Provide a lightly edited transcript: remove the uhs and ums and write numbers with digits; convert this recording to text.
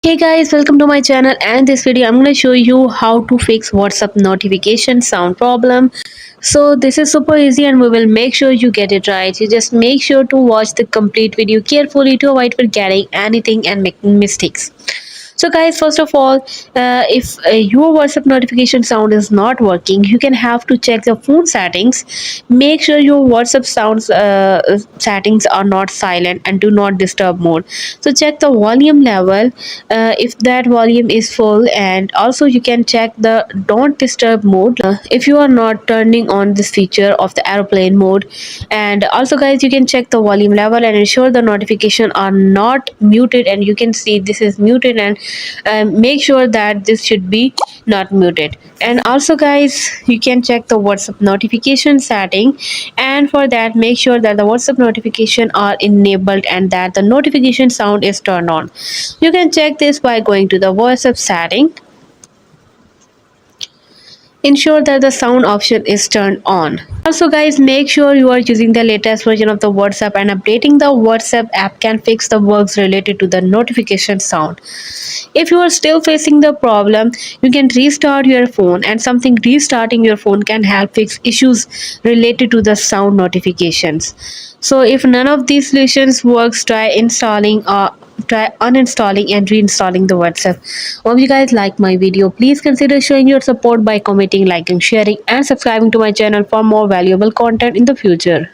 Hey guys, welcome to my channel, and this video I'm going to show you how to fix WhatsApp notification sound problem. So this is super easy and we will make sure you get it right. You just make sure to watch the complete video carefully to avoid forgetting anything and making mistakes. So guys, first of all, if your WhatsApp notification sound is not working, you can have to check the phone settings. Make sure your WhatsApp sounds settings are not silent and do not disturb mode. So check the volume level if that volume is full, and also you can check the don't disturb mode if you are not turning on this feature of the airplane mode. And also guys, you can check the volume level and ensure the notification are not muted, and you can see this is muted, and make sure that this should be not muted. And also guys, you can check the WhatsApp notification setting, and for that make sure that the WhatsApp notification are enabled and that the notification sound is turned on. You can check this by going to the WhatsApp setting. Ensure that the sound option is turned on. Also guys, make sure you are using the latest version of the WhatsApp, and updating the WhatsApp app can fix the bugs related to the notification sound. If you are still facing the problem, you can restart your phone, and something restarting your phone can help fix issues related to the sound notifications. So if none of these solutions works, try uninstalling and reinstalling the WhatsApp. Hope you guys like my video. Please consider showing your support by commenting, liking, sharing, and subscribing to my channel for more valuable content in the future.